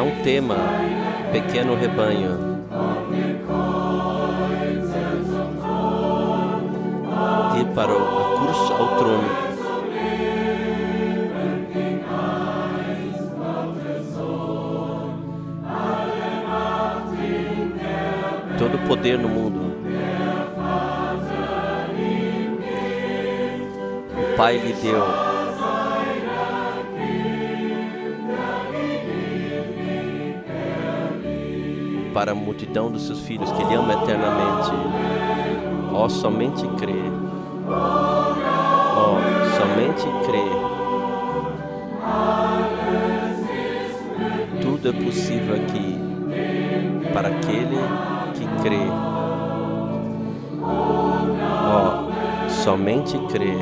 Não tema, pequeno rebanho. Ir para a cruz ao trono. Todo o poder no mundo. O Pai lhe deu. Para a multidão dos seus filhos que Ele ama eternamente. Ó, somente crê. Ó, somente crê. Tudo é possível aqui para aquele que crê. Ó, somente crê.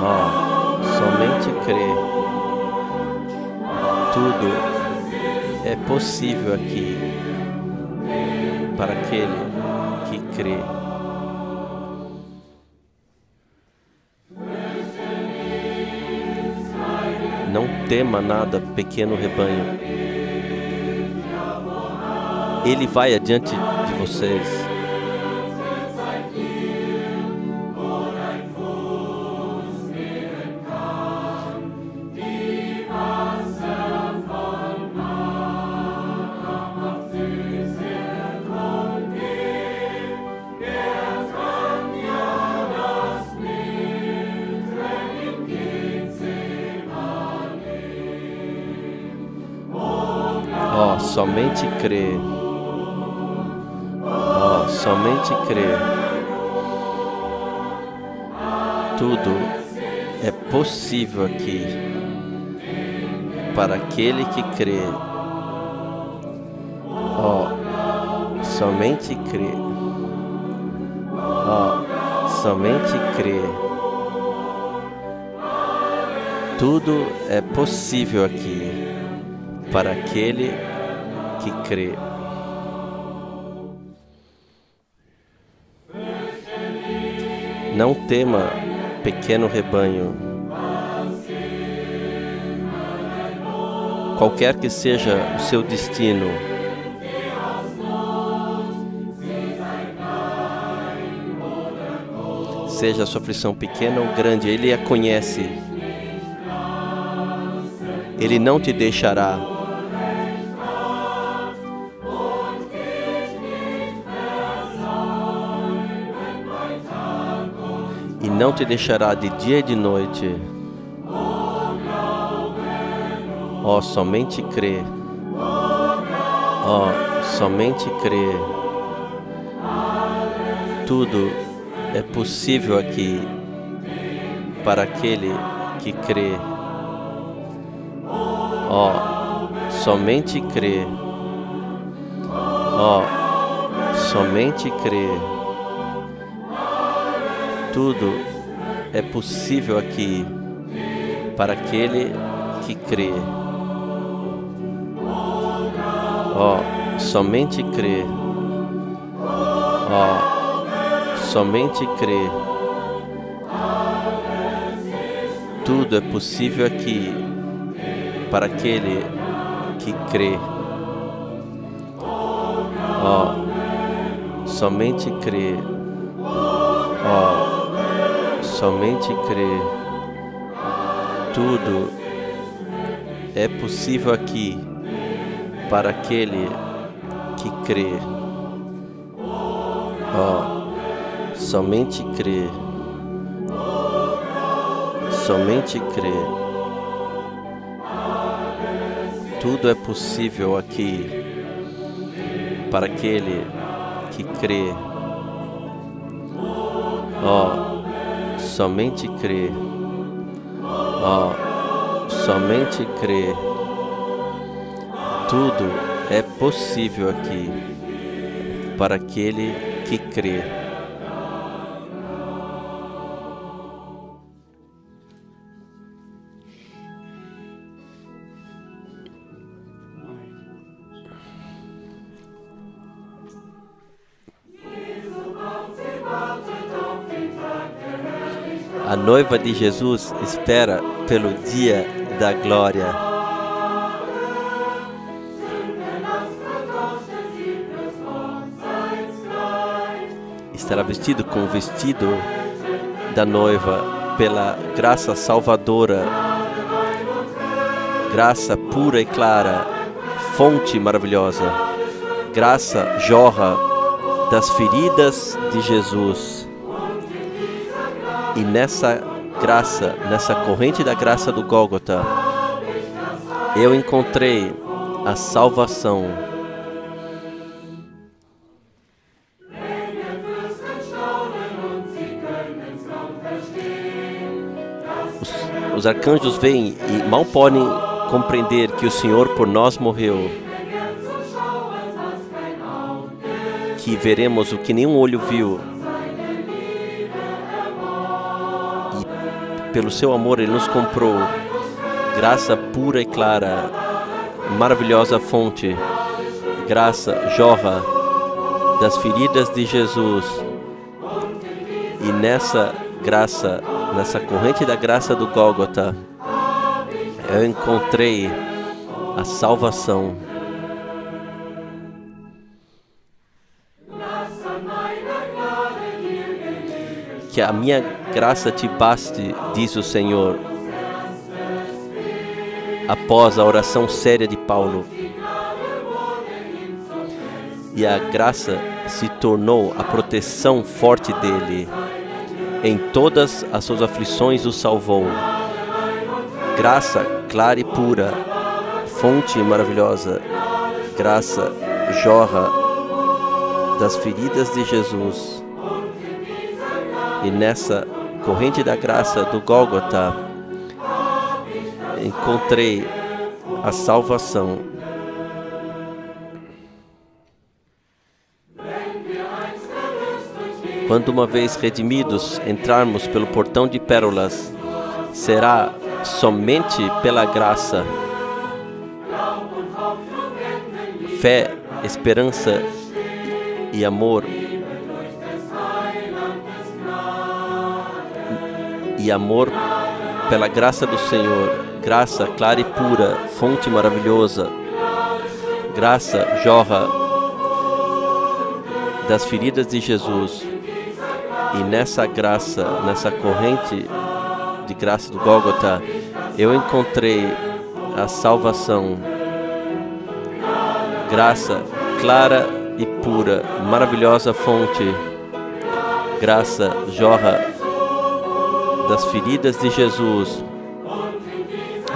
Ó, somente crê. Tudo é possível aqui para aquele que crê. Não tema nada, pequeno rebanho. Ele vai adiante de vocês. Ó, somente crê. Ó, somente crê. Tudo é possível aqui para aquele que crê. Ó, somente crê. Ó, somente crê. Tudo é possível aqui para aquele que crê. Não tema, pequeno rebanho. Qualquer que seja o seu destino, seja a sua aflição pequena ou grande, Ele a conhece. Ele não te deixará. E não te deixará de dia e de noite. Ó, somente crê. Ó, somente crê. Tudo é possível aqui para aquele que crê. Ó, somente crê. Ó, somente crê. Tudo é possível aqui para aquele que crê. Ó, somente crê. Ó, somente crê. Tudo é possível aqui para aquele que crê. Ó, somente crê. Ó, somente crê. Tudo é possível aqui para aquele que crê. Ó, somente crê. Somente crê. Tudo é possível aqui para aquele que crê. Ó, somente crê. Ó, somente crê. Tudo é possível aqui para aquele que crê. A noiva de Jesus espera pelo dia da glória. será vestido com o vestido da noiva pela graça salvadora, graça pura e clara, fonte maravilhosa, graça jorra das feridas de Jesus. E nessa graça, nessa corrente da graça do Gólgota, eu encontrei a salvação. Os arcanjos vêm e mal podem compreender que o Senhor por nós morreu, que veremos o que nenhum olho viu, e pelo seu amor Ele nos comprou, graça pura e clara, maravilhosa fonte, graça jorra das feridas de Jesus. E nessa graça, nessa corrente da graça do Gólgota, eu encontrei a salvação. Que a minha graça te baste, diz o Senhor, após a oração séria de Paulo. E a graça se tornou a proteção forte dele. Em todas as suas aflições o salvou. Graça clara e pura, fonte maravilhosa, graça jorra das feridas de Jesus. E nessa corrente da graça do Gólgota, encontrei a salvação. Quando uma vez redimidos entrarmos pelo portão de pérolas, será somente pela graça. Fé, esperança e amor. E amor pela graça do Senhor. Graça clara e pura, fonte maravilhosa. Graça jorra das feridas de Jesus. E nessa graça, nessa corrente de graça do Gólgota, eu encontrei a salvação. Graça clara e pura, maravilhosa fonte. Graça jorra das feridas de Jesus.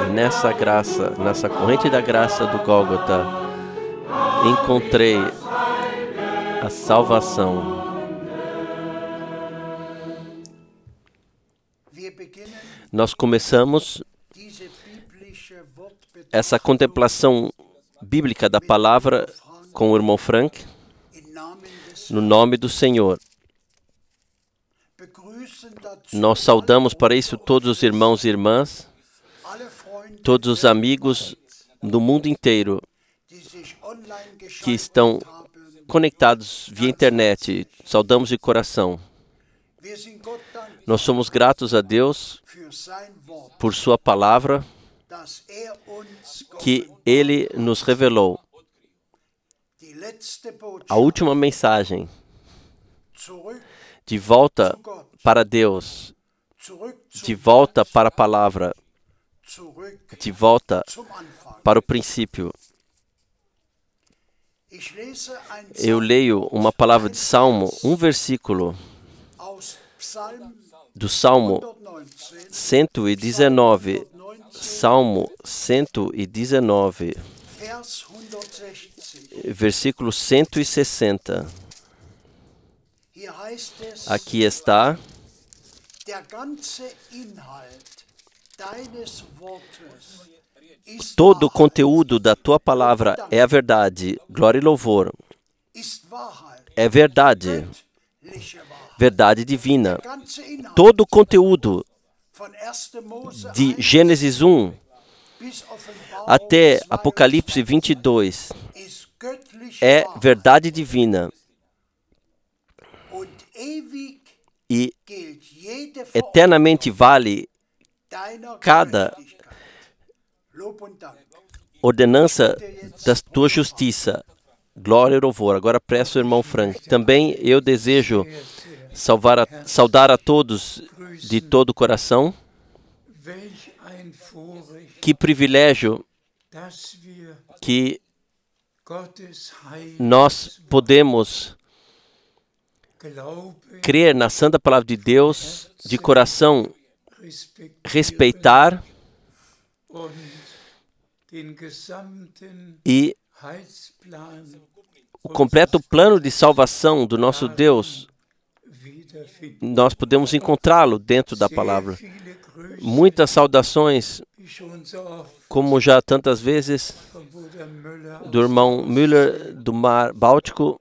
E nessa graça, nessa corrente da graça do Gólgota, encontrei a salvação. Nós começamos essa contemplação bíblica da palavra com o irmão Frank, no nome do Senhor. Nós saudamos para isso todos os irmãos e irmãs, todos os amigos do mundo inteiro que estão conectados via internet. Saudamos de coração. Nós somos gratos a Deus por sua palavra que Ele nos revelou. A última mensagem, de volta para Deus, de volta para a palavra, de volta para o princípio. Eu leio uma palavra de Salmo, um versículo do Salmo 119, Salmo 119, versículo 160. Aqui está: todo o conteúdo da tua palavra é a verdade, glória e louvor. É verdade, verdade divina. Todo o conteúdo de Gênesis 1 até Apocalipse 22 é verdade divina. E eternamente vale cada ordenança da tua justiça. Glória e louvor. Agora peço ao irmão Frank. Também eu desejo saudar a todos de todo o coração. Que privilégio que nós podemos crer na santa palavra de Deus, de coração, respeitar e o completo plano de salvação do nosso Deus, nós podemos encontrá-lo dentro da palavra. Muitas saudações, como já tantas vezes, do irmão Müller, do Mar Báltico,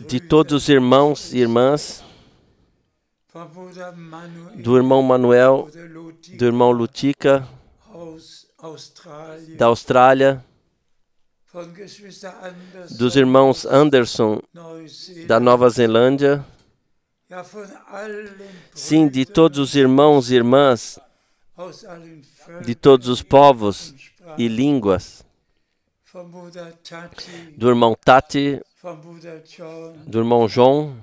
de todos os irmãos e irmãs, do irmão Manuel, do irmão Lutica, da Austrália, dos irmãos Anderson, da Nova Zelândia, sim, de todos os irmãos e irmãs, de todos os povos e línguas, do irmão Tati, do irmão João.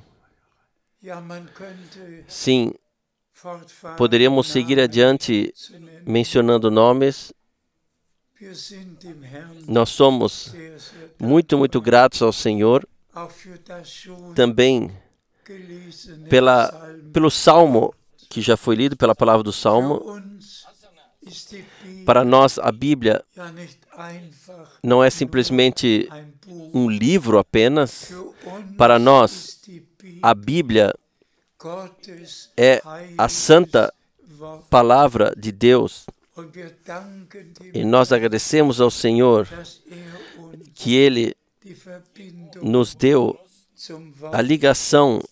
Sim, poderíamos seguir adiante mencionando nomes. Nós somos muito, muito gratos ao Senhor, também pelo Salmo, que já foi lido, pela palavra do Salmo. Para nós, a Bíblia não é simplesmente um livro apenas. Para nós, a Bíblia é a santa palavra de Deus. E nós agradecemos ao Senhor que Ele nos deu a ligação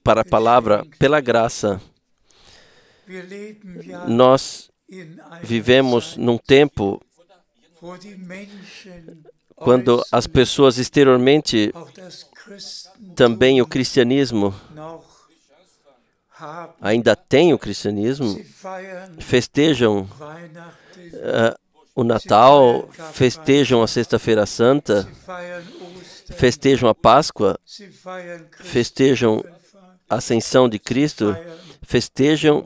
para a palavra pela graça. Nós vivemos num tempo quando as pessoas exteriormente, também o cristianismo, ainda têm o cristianismo, festejam o Natal, festejam a Sexta-feira Santa, festejam a Páscoa, festejam a Ascensão de Cristo, festejam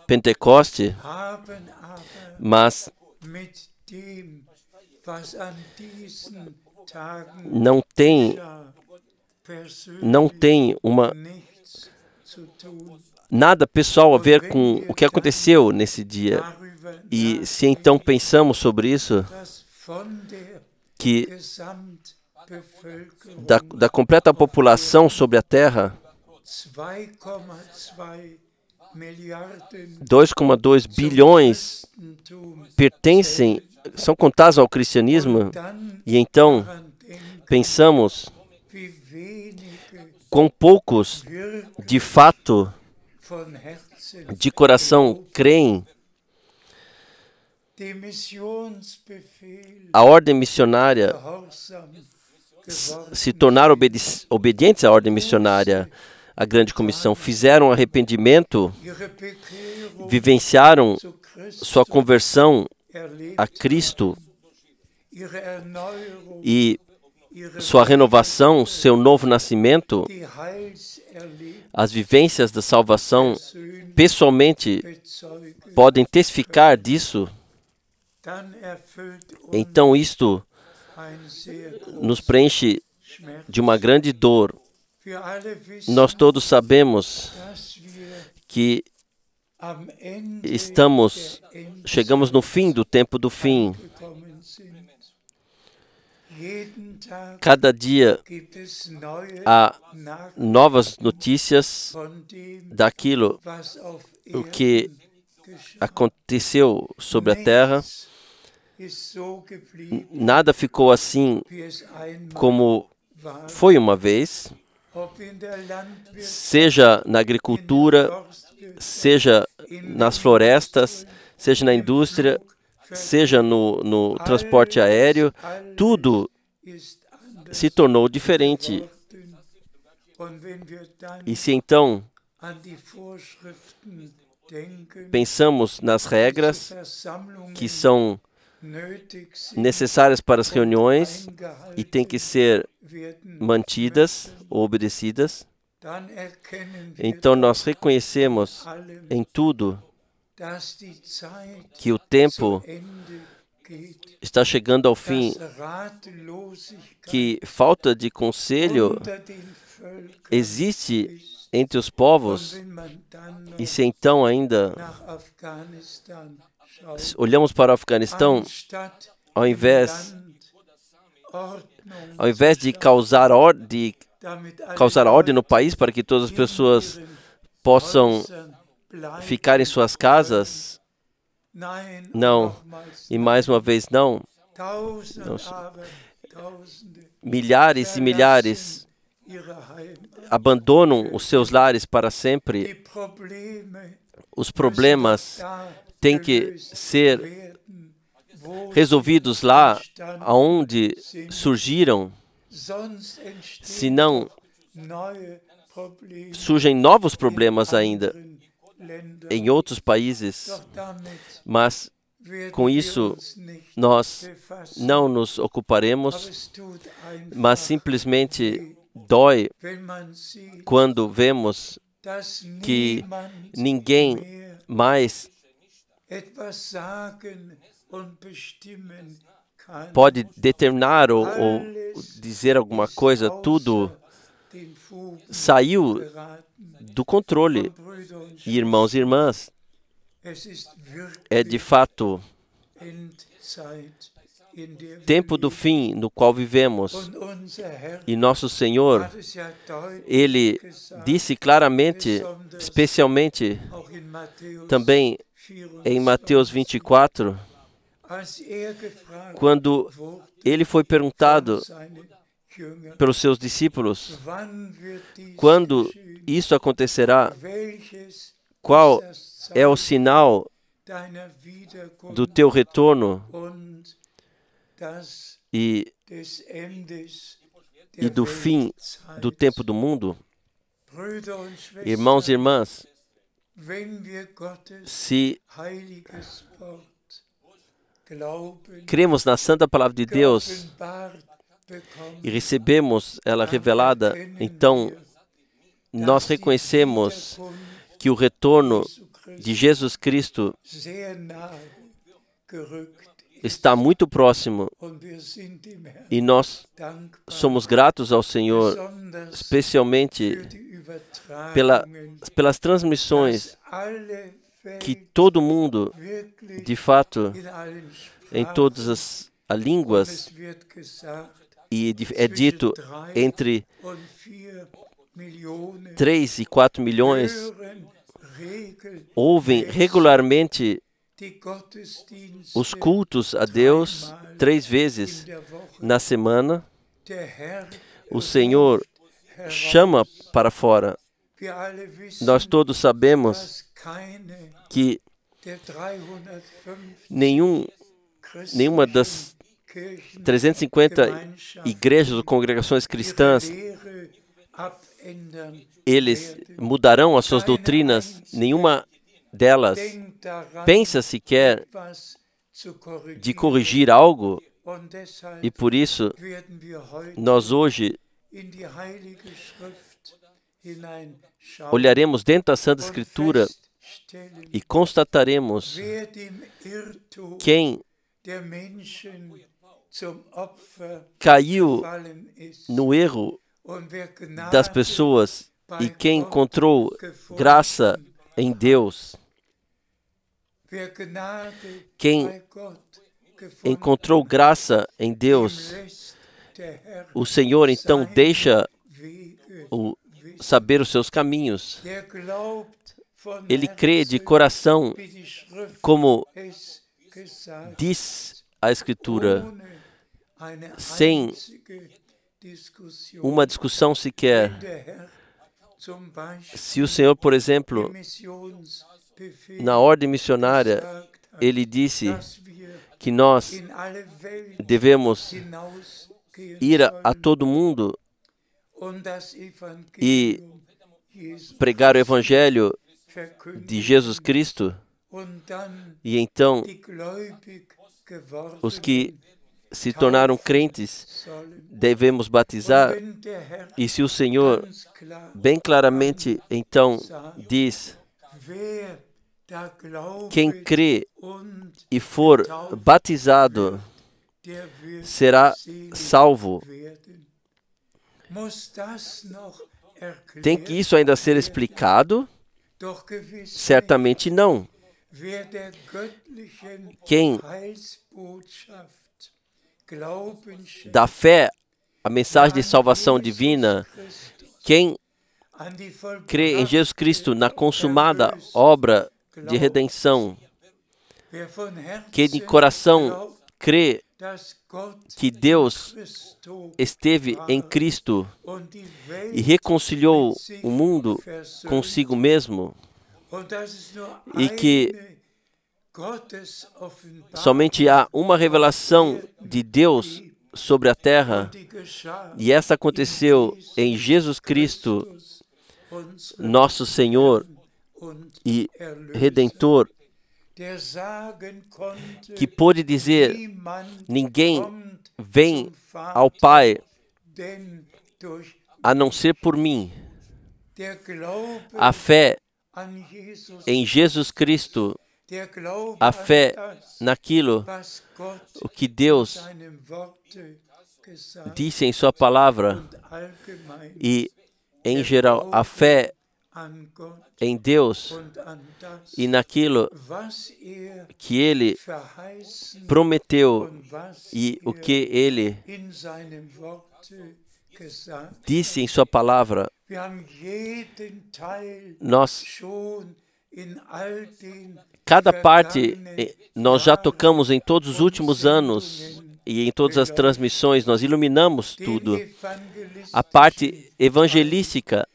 Pentecoste, mas não tem nada pessoal a ver com o que aconteceu nesse dia. E se então pensamos sobre isso, que da completa população sobre a Terra, 2,2 bilhões pertencem, são contados ao cristianismo, e então pensamos quão poucos, de fato, de coração, creem. A ordem missionária, se tornaram obedientes à ordem missionária, a grande comissão, fizeram arrependimento, vivenciaram sua conversão a Cristo e sua renovação, seu novo nascimento, as vivências da salvação, pessoalmente podem testificar disso. Então isto nos preenche de uma grande dor. Nós todos sabemos que chegamos no fim do tempo do fim. Cada dia há novas notícias daquilo o que aconteceu sobre a Terra. Nada ficou assim como foi uma vez, seja na agricultura, seja nas florestas, seja na indústria, seja no transporte aéreo, tudo se tornou diferente. E se então pensamos nas regras que são necessárias para as reuniões e têm que ser mantidas ou obedecidas. Então nós reconhecemos em tudo que o tempo está chegando ao fim, que falta de conselho existe entre os povos. E se então ainda olhamos para o Afeganistão, ao invés de causar ordem no país para que todas as pessoas possam ficar em suas casas, não. E mais uma vez, não. Milhares e milhares abandonam os seus lares para sempre. Os problemas têm que ser resolvidos lá onde surgiram, senão surgem novos problemas ainda em outros países. Mas com isso nós não nos ocuparemos, mas simplesmente dói quando vemos que ninguém mais pode determinar ou dizer alguma coisa. Tudo saiu do controle. E, irmãos e irmãs, é de fato tempo do fim no qual vivemos. E nosso Senhor, Ele disse claramente, especialmente também em Mateus 24, quando Ele foi perguntado pelos seus discípulos, quando isso acontecerá, qual é o sinal do teu retorno e do fim do tempo do mundo? Irmãos e irmãs, se cremos na santa palavra de Deus e recebemos ela revelada, então nós reconhecemos que o retorno de Jesus Cristo está muito próximo e nós somos gratos ao Senhor, especialmente pelas transmissões que todo mundo, de fato, em todas as línguas, e é dito entre 3 e 4 milhões, ouvem regularmente os cultos a Deus 3 vezes na semana. O Senhor chama para fora. Nós todos sabemos que nenhuma das 350 igrejas ou congregações cristãs, eles mudarão as suas doutrinas. Nenhuma delas pensa sequer de corrigir algo. E por isso, nós hoje olharemos dentro da Santa Escritura e constataremos quem caiu no erro das pessoas e quem encontrou graça em Deus. Quem encontrou graça em Deus, o Senhor então deixa saber os seus caminhos. Ele crê de coração, como diz a Escritura, sem uma discussão sequer. Se o Senhor, por exemplo, na ordem missionária, Ele disse que nós devemos ir a todo mundo e pregar o Evangelho de Jesus Cristo, e então os que se tornaram crentes devemos batizar. E se o Senhor bem claramente então diz: quem crê e for batizado será salvo. Tem que isso ainda ser explicado? Certamente não. Quem dá fé à mensagem de salvação divina, quem crê em Jesus Cristo na consumada obra de redenção, que de coração crê que Deus esteve em Cristo e reconciliou o mundo consigo mesmo, e que somente há uma revelação de Deus sobre a terra, e essa aconteceu em Jesus Cristo, nosso Senhor e Redentor, que pôde dizer: ninguém vem ao Pai a não ser por mim. A fé em Jesus Cristo, a fé naquilo o que Deus disse em sua palavra, e em geral a fé em Deus e naquilo que Ele prometeu e o que Ele disse em sua palavra. Cada parte nós já tocamos em todos os últimos anos e em todas as transmissões, nós iluminamos tudo. A parte evangelística,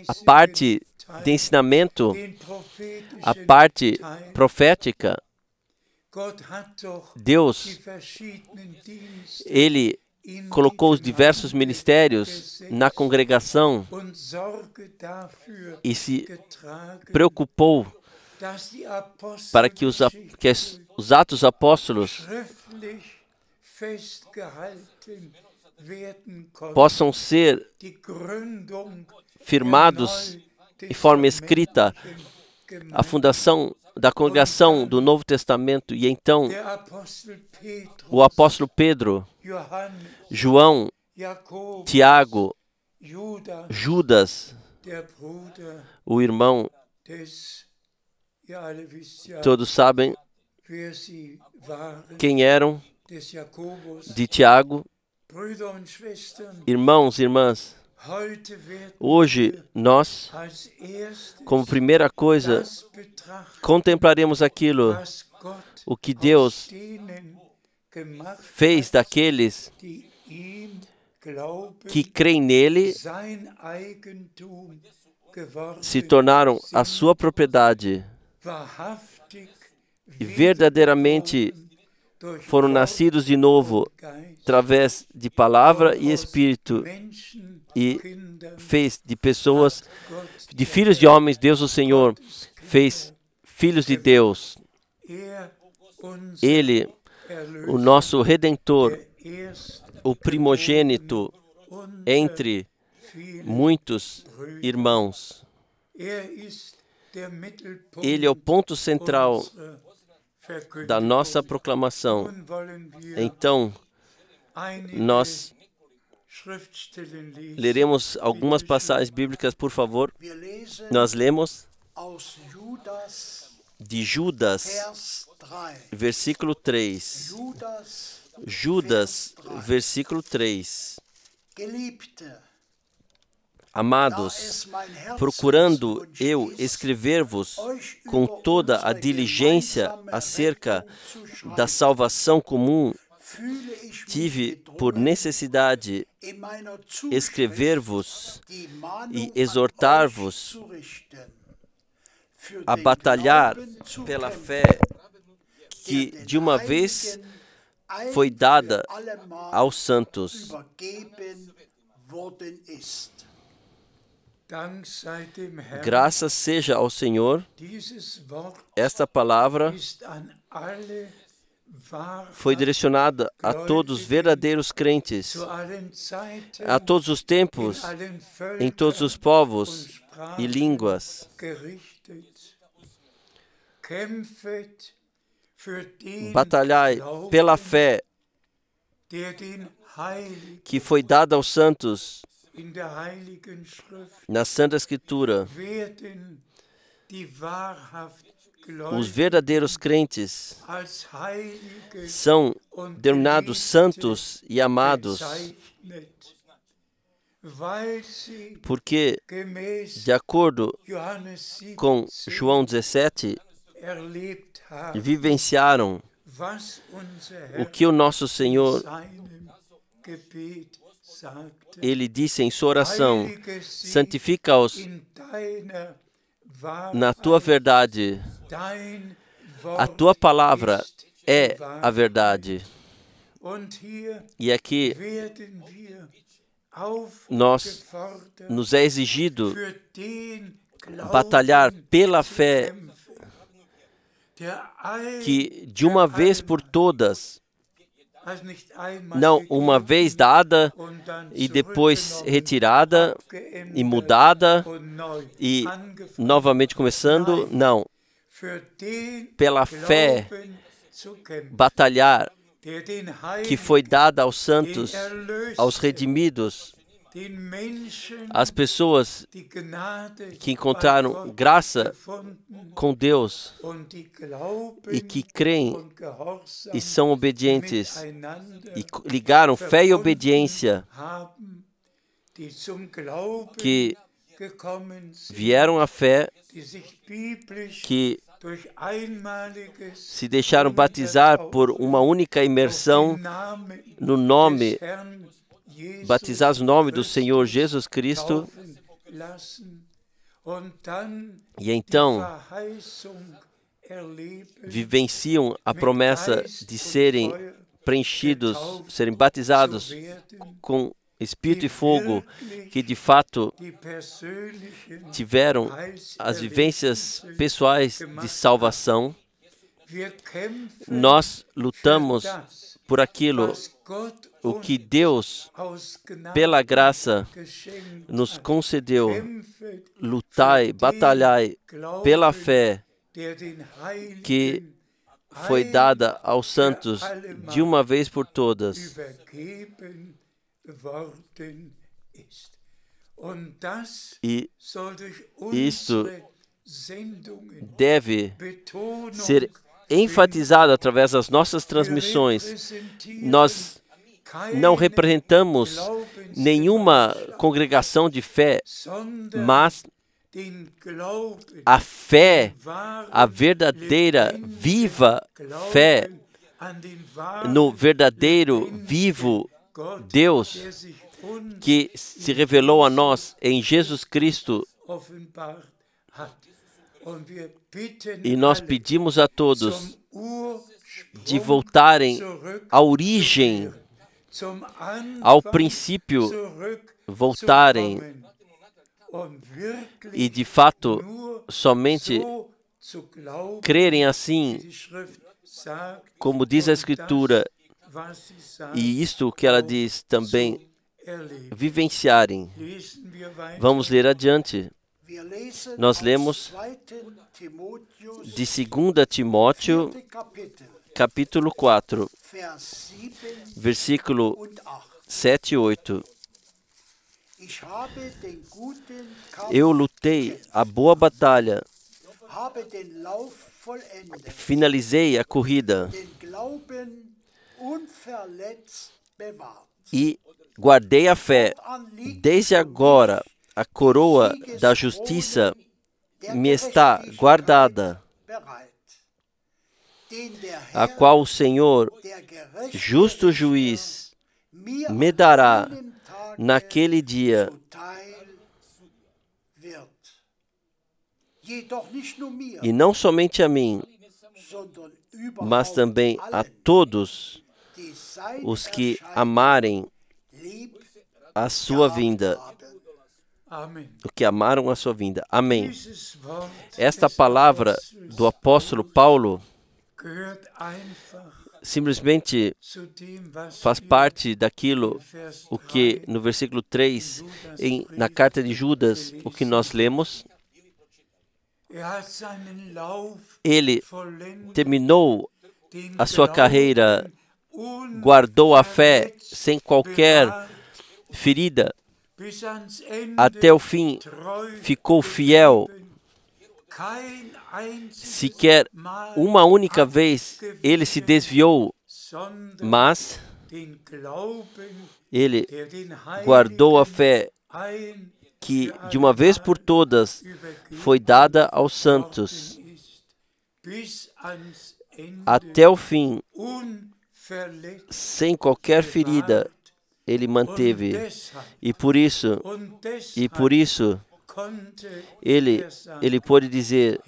a parte de ensinamento, a parte profética. Deus, Ele colocou os diversos ministérios na congregação e se preocupou para que os Atos Apóstolos possam ser firmados em forma escrita, a fundação da congregação do Novo Testamento. E então o apóstolo Pedro, João, Tiago, Judas, o irmão, todos sabem quem eram, de Tiago. Irmãos e irmãs, hoje nós, como primeira coisa, contemplaremos aquilo, o que Deus fez daqueles que creem nele, se tornaram a sua propriedade e verdadeiramente foram nascidos de novo através de palavra e espírito, e fez de pessoas, de filhos de homens, Deus o Senhor fez filhos de Deus. Ele, o nosso Redentor, o primogênito entre muitos irmãos. Ele é o ponto central da nossa proclamação. Então, nós leremos algumas passagens bíblicas, por favor. Nós lemos de Judas, versículo 3. Judas, versículo 3. Amados, procurando eu escrever-vos com toda a diligência acerca da salvação comum, tive por necessidade escrever-vos e exortar-vos a batalhar pela fé que de uma vez foi dada aos santos. Graças seja ao Senhor. Esta palavra foi direcionada a todos os verdadeiros crentes, a todos os tempos, em todos os povos e línguas. Batalhai pela fé que foi dada aos santos na Santa Escritura. Os verdadeiros crentes são denominados santos e amados, porque, de acordo com João 17, vivenciaram o que o nosso Senhor, Ele disse em sua oração: santifica-os na tua verdade. A tua palavra é a verdade. E aqui nos é exigido batalhar pela fé que, de uma vez por todas, não uma vez dada e depois retirada e mudada e novamente começando, não. Pela fé, batalhar que foi dada aos santos, aos redimidos, às pessoas que encontraram graça com Deus e que creem e são obedientes e ligaram fé e obediência, que vieram à fé, que se deixaram batizar por uma única imersão no nome, batizados no nome do Senhor Jesus Cristo, e então vivenciam a promessa de serem preenchidos, serem batizados com Espírito e fogo, que de fato tiveram as vivências pessoais de salvação. Nós lutamos por aquilo o que Deus, pela graça, nos concedeu. Lutai, batalhai pela fé que foi dada aos santos de uma vez por todas. E isso deve ser enfatizado através das nossas transmissões. Nós não representamos nenhuma congregação de fé, mas a fé, a verdadeira, viva fé no verdadeiro, vivo Deus que se revelou a nós em Jesus Cristo. E nós pedimos a todos de voltarem à origem, ao princípio, voltarem e de fato somente crerem assim, como diz a Escritura, e isto que ela diz também, vivenciarem. Vamos ler adiante. Nós lemos de 2 Timóteo, capítulo 4, versículo 7 e 8. Eu lutei a boa batalha, finalizei a corrida e guardei a fé. Desde agora, a coroa da justiça me está guardada, a qual o Senhor, justo juiz, me dará naquele dia. E não somente a mim, mas também a todos os que amarem a sua vinda. O que amaram a sua vinda. Amém. Esta palavra do apóstolo Paulo simplesmente faz parte daquilo o que no versículo 3, na carta de Judas, o que nós lemos. Ele terminou a sua carreira, guardou a fé sem qualquer ferida, até o fim ficou fiel. Sequer uma única vez ele se desviou, mas ele guardou a fé que de uma vez por todas foi dada aos santos. Até o fim, sem qualquer ferida, ele manteve. E por isso, ele pôde dizer,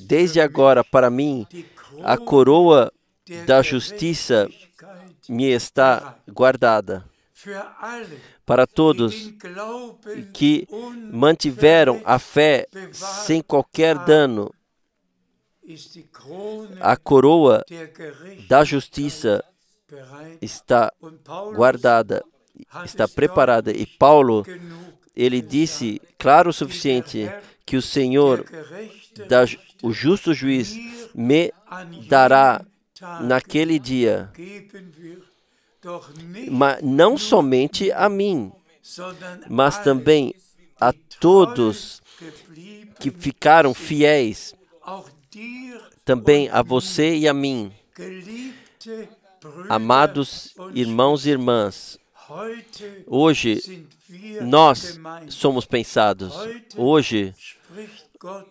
desde agora para mim, a coroa da justiça me está guardada. Para todos que mantiveram a fé sem qualquer dano, a coroa da justiça está guardada, está preparada. E Paulo, ele disse, claro o suficiente, que o Senhor, o justo juiz, me dará naquele dia, mas não somente a mim, mas também a todos que ficaram fiéis, também a você e a mim. Amados irmãos e irmãs, hoje nós somos pensados. Hoje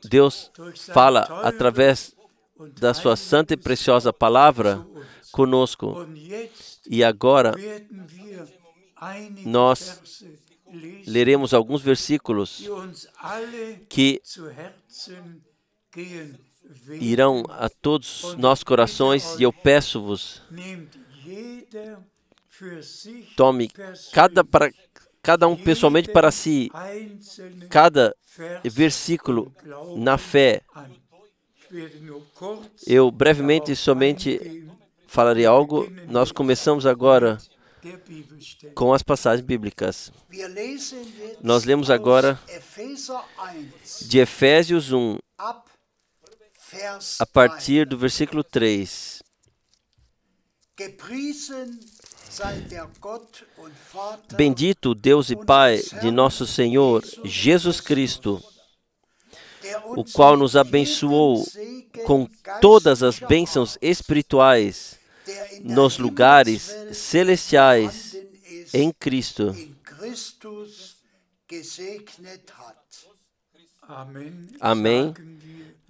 Deus fala através da sua santa e preciosa palavra conosco. E agora nós leremos alguns versículos que irão a todos nossos corações, e eu peço-vos, tome cada um pessoalmente para si, cada versículo na fé. Eu brevemente somente falarei algo. Nós começamos agora com as passagens bíblicas. Nós lemos agora de Efésios 1, a partir do versículo 3. Bendito Deus e Pai de nosso Senhor Jesus Cristo, o qual nos abençoou com todas as bênçãos espirituais nos lugares celestiais em Cristo. Amém.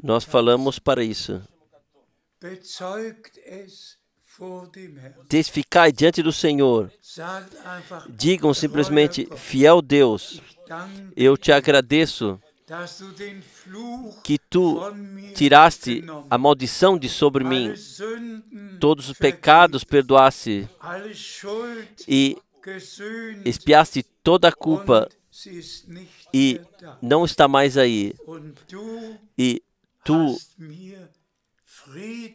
Nós falamos para isso. Testificai diante do Senhor. Digam simplesmente, fiel Deus, eu te agradeço que tu tiraste a maldição de sobre mim, todos os pecados perdoaste e expiaste toda a culpa e não está mais aí. E tu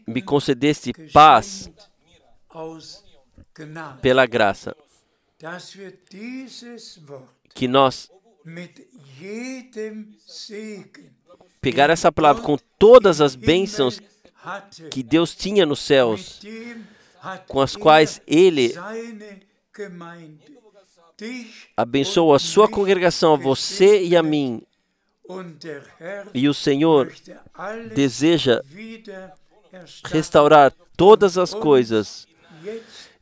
me concedeste paz pela graça, que nós pegar essa palavra com todas as bênçãos que Deus tinha nos céus, com as quais Ele abençoou a sua congregação, a você e a mim. E o Senhor deseja restaurar todas as coisas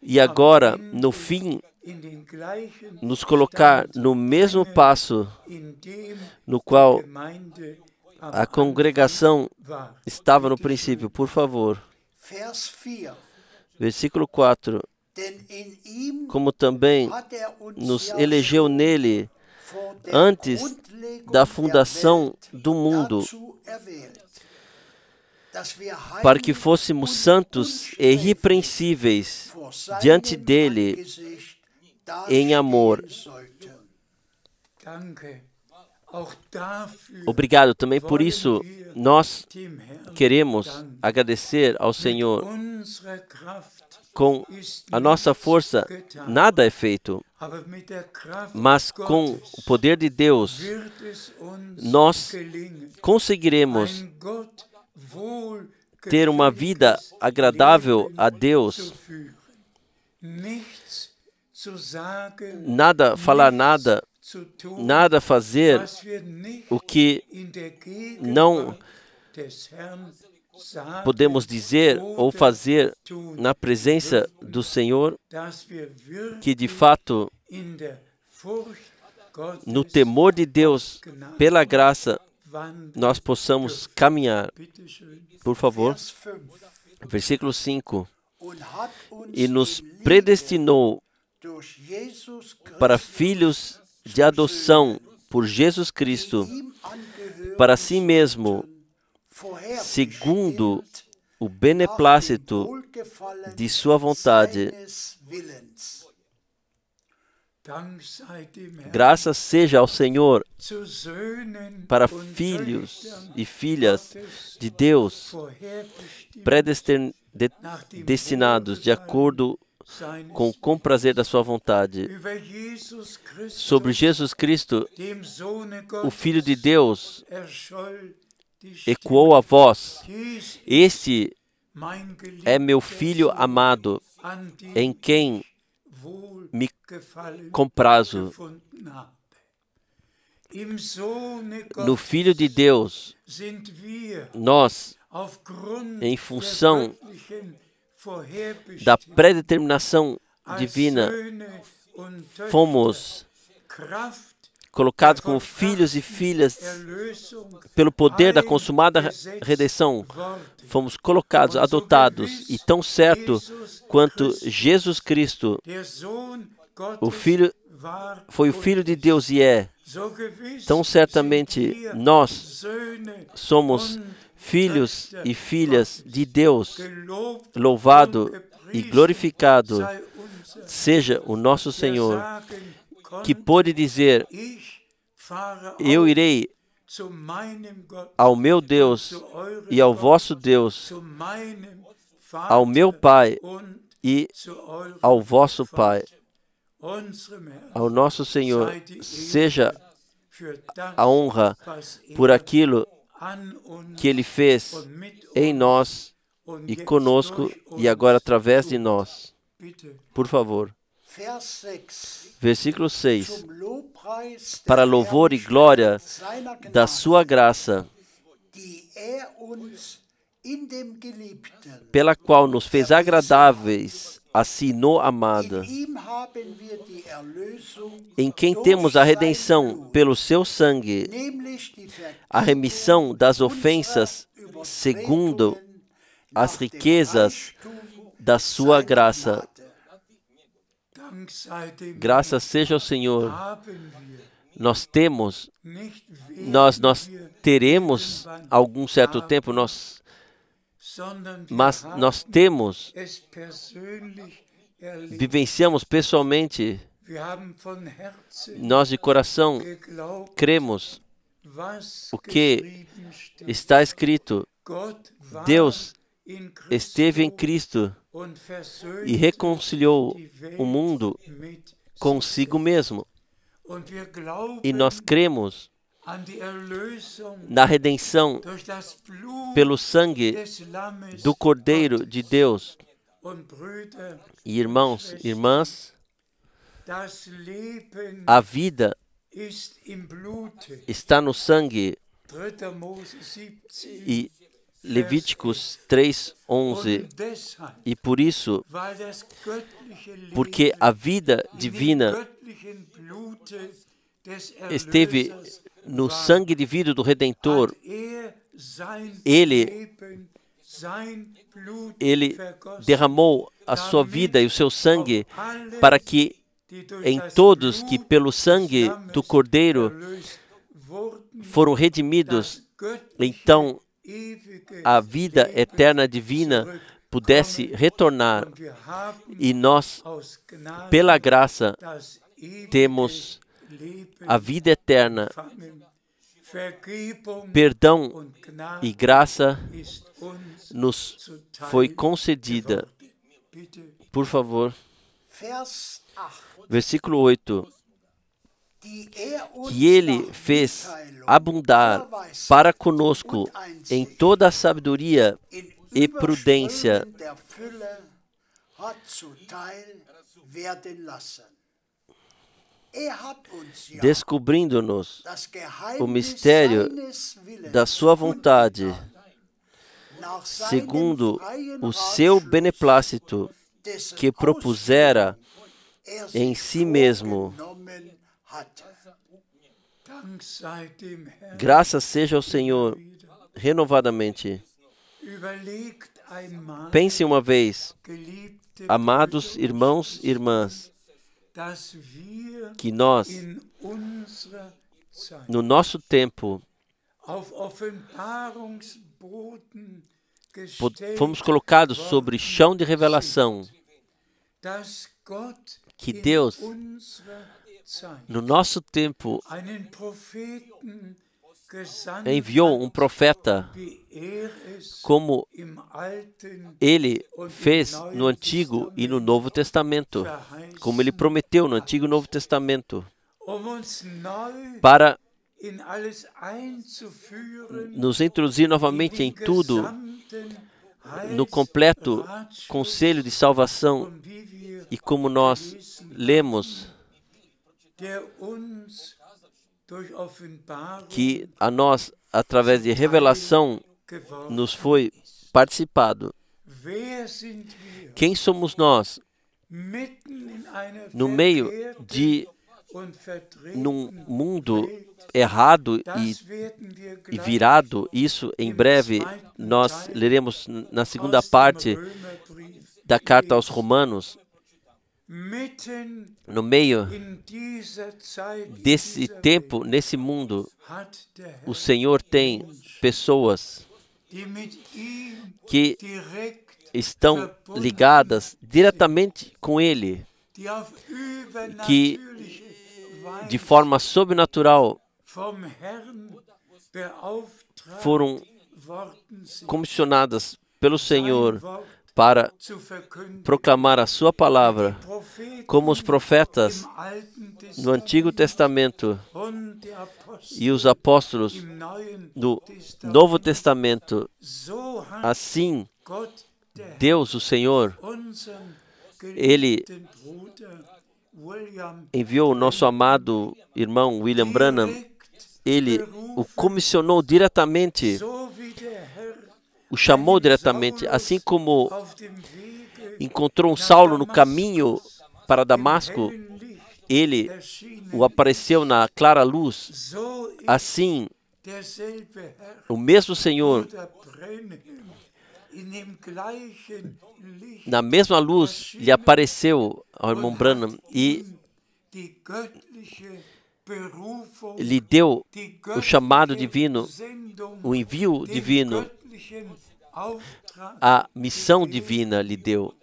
e agora, no fim, nos colocar no mesmo passo no qual a congregação estava no princípio. Por favor. Versículo 4. Como também nos elegeu nele antes da fundação do mundo, para que fôssemos santos e irrepreensíveis diante dele em amor. Obrigado também por isso. Nós queremos agradecer ao Senhor. Com a nossa força, nada é feito, mas com o poder de Deus, nós conseguiremos ter uma vida agradável a Deus. Nada falar nada, nada fazer o que não podemos dizer ou fazer na presença do Senhor, que de fato, no temor de Deus, pela graça, nós possamos caminhar. Por favor, versículo 5. E nos predestinou para filhos de adoção por Jesus Cristo, para si mesmo, segundo o beneplácito de sua vontade. Graças seja ao Senhor para filhos e filhas de Deus, predestinados de acordo com o comprazer da sua vontade. Sobre Jesus Cristo, o Filho de Deus, ecoou a voz: Este é meu Filho amado, em quem me comprazo. No Filho de Deus, nós, em função da predeterminação divina, fomos colocados como filhos e filhas pelo poder da consumada redenção. Fomos colocados, adotados, e tão certo quanto Jesus Cristo, o Filho, foi o Filho de Deus e é, tão certamente nós somos filhos e filhas de Deus. Louvado e glorificado seja o nosso Senhor, que pôde dizer: Eu irei ao meu Deus e ao vosso Deus, ao meu Pai e ao vosso Pai. Ao nosso Senhor seja a honra por aquilo que Ele fez em nós e conosco e agora através de nós. Por favor. Versículo 6. Para louvor e glória da sua graça, pela qual nos fez agradáveis a si no amado, em quem temos a redenção pelo seu sangue, a remissão das ofensas segundo as riquezas da sua graça. Graças seja ao Senhor. Nós teremos algum certo tempo, mas nós vivenciamos pessoalmente, nós de coração cremos o que está escrito: Deus esteve em Cristo e reconciliou o mundo consigo mesmo. E nós cremos na redenção pelo sangue do Cordeiro de Deus. E irmãos, irmãs, a vida está no sangue. E Levíticos 3:11. E por isso, porque a vida divina esteve no sangue divino do Redentor, Ele derramou a sua vida e o seu sangue para que em todos que pelo sangue do Cordeiro foram redimidos, então a vida eterna divina pudesse retornar. E nós, pela graça, temos a vida eterna Perdão e graça nos foi concedida. Por favor, versículo 8. Que Ele fez abundar para conosco em toda a sabedoria e prudência, descobrindo-nos o mistério da sua vontade, segundo o seu beneplácito, que propusera em si mesmo. Graças seja ao Senhor renovadamente. Pense uma vez, amados irmãos e irmãs, que nós, no nosso tempo, fomos colocados sobre chão de revelação, que Deus, no nosso tempo, enviou um profeta, como Ele fez no Antigo e no Novo Testamento, como Ele prometeu no Antigo e Novo Testamento, para nos introduzir novamente em tudo, no completo conselho de salvação, e como nós lemos, que a nós, através de revelação, nos foi participado. Quem somos nós? No meio de num mundo errado e virado, isso em breve nós leremos na segunda parte da carta aos Romanos. No meio desse tempo, nesse mundo, o Senhor tem pessoas que estão ligadas diretamente com Ele, que de forma sobrenatural foram comissionadas pelo Senhor para proclamar a sua palavra, como os profetas no Antigo Testamento e os apóstolos no Novo Testamento. Assim, Deus, o Senhor, Ele enviou o nosso amado irmão William Branham. Ele o comissionou diretamente, o chamou diretamente, assim como encontrou um Saulo no caminho para Damasco, ele o apareceu na clara luz. Assim, o mesmo Senhor, na mesma luz, lhe apareceu ao irmão Branham e lhe deu o chamado divino, o envio divino, a missão divina lhe deu,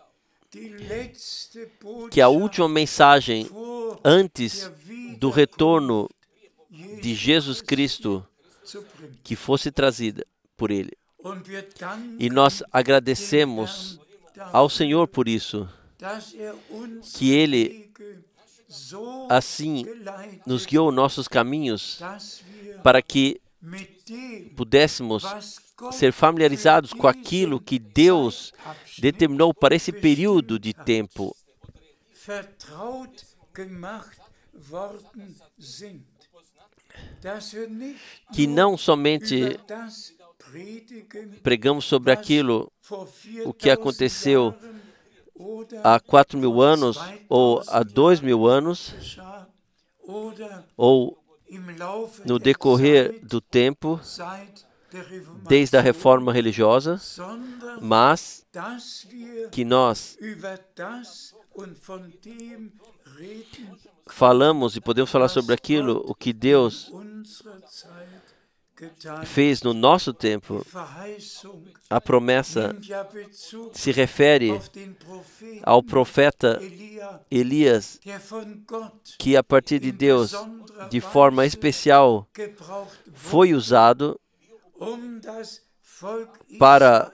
que a última mensagem antes do retorno de Jesus Cristo que fosse trazida por Ele. E nós agradecemos ao Senhor por isso, que Ele assim nos guiou nossos caminhos para que pudéssemos ser familiarizados com aquilo que Deus determinou para esse período de tempo. Que não somente pregamos sobre aquilo, o que aconteceu há 4.000 anos, ou há 2.000 anos, ou no decorrer do tempo, desde a reforma religiosa, mas que nós falamos e podemos falar sobre aquilo, o que Deus fez no nosso tempo. A promessa se refere ao profeta Elias, que a partir de Deus, de forma especial, foi usado para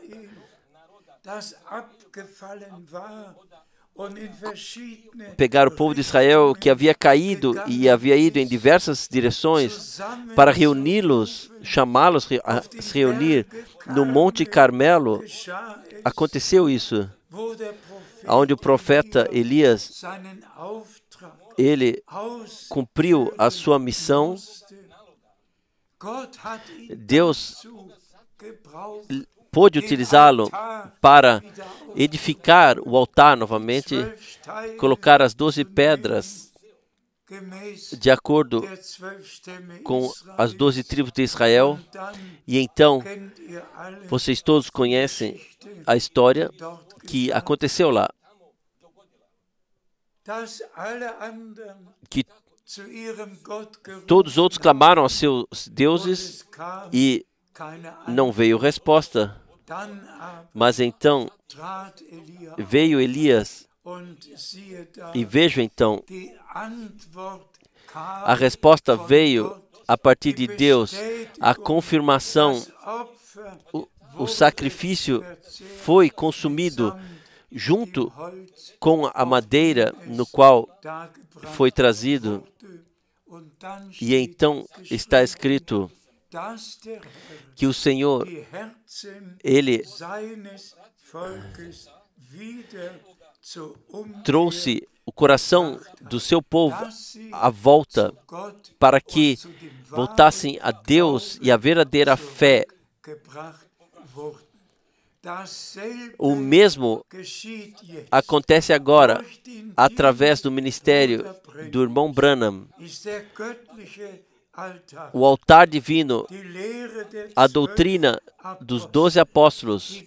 pegar o povo de Israel que havia caído e havia ido em diversas direções, para reuni-los, chamá-los a se reunir no Monte Carmelo. Aconteceu isso, onde o profeta Elias, ele cumpriu a sua missão. Deus pôde utilizá-lo para edificar o altar novamente, colocar as 12 pedras de acordo com as 12 tribos de Israel. E então, vocês todos conhecem a história que aconteceu lá. Que todos os outros clamaram aos seus deuses e não veio resposta. Mas então veio Elias e vejo então a resposta veio a partir de Deus, a confirmação, o sacrifício foi consumido junto com a madeira no qual foi trazido. E então está escrito que o Senhor, Ele trouxe o coração do seu povo à volta para que voltassem a Deus e a verdadeira fé. O mesmo acontece agora através do ministério do irmão Branham. O altar divino, a doutrina dos 12 apóstolos,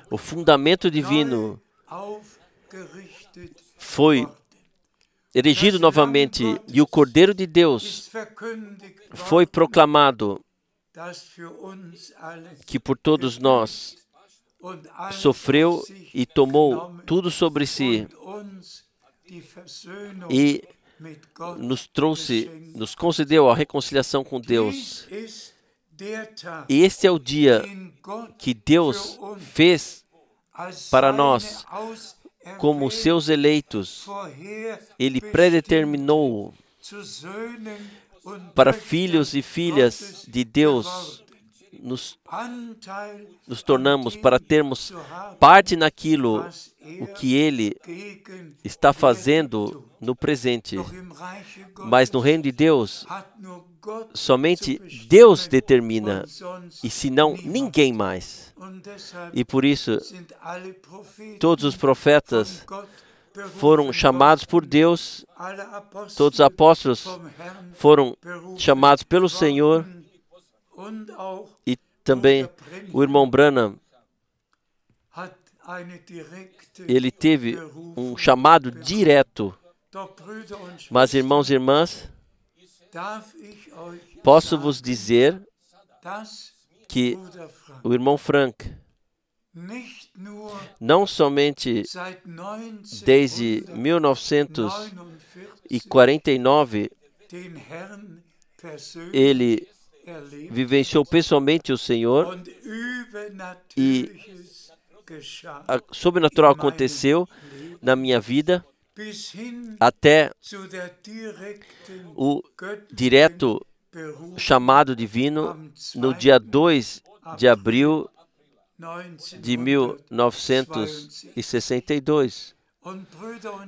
o fundamento divino foi erigido novamente e o Cordeiro de Deus foi proclamado, que por todos nós sofreu e tomou tudo sobre si e nos concedeu a reconciliação com Deus. E este é o dia que Deus fez para nós como seus eleitos. Ele predeterminou para filhos e filhas de Deus nos tornamos, para termos parte naquilo o que Ele está fazendo no presente. Mas no reino de Deus, somente Deus determina, e senão ninguém mais. E por isso, todos os profetas foram chamados por Deus, todos os apóstolos foram chamados pelo Senhor, e também o irmão Branham, ele teve um chamado direto. Mas, irmãos e irmãs, posso vos dizer que o irmão Frank, não somente desde 1949, ele vivenciou pessoalmente o Senhor e a sobrenatural aconteceu na minha vida, até o direto chamado divino no dia 2 de abril de 1962.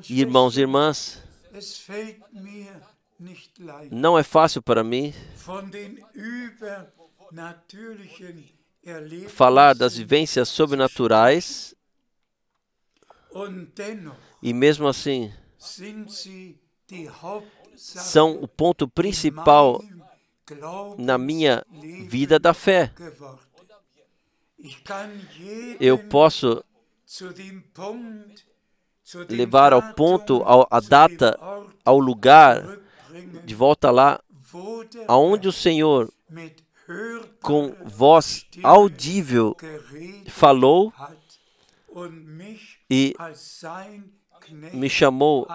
Irmãos e irmãs, não é fácil para mim falar das vivências sobrenaturais, e mesmo assim são o ponto principal na minha vida da fé. Eu posso levar ao ponto, à data, ao lugar, de volta lá, aonde o Senhor, com voz audível, falou e me chamou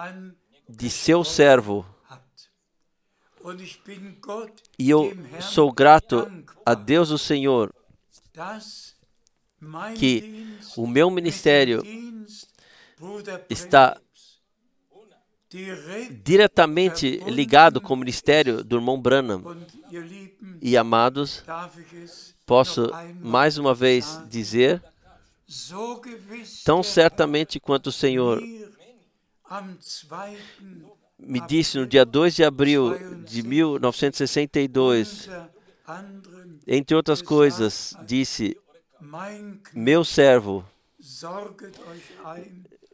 de seu servo. E eu sou grato a Deus, o Senhor, que o meu ministério está diretamente ligado com o ministério do irmão Branham. E, amados, posso mais uma vez dizer, tão certamente quanto o Senhor me disse no dia 2 de abril de 1962, entre outras coisas, disse, meu servo,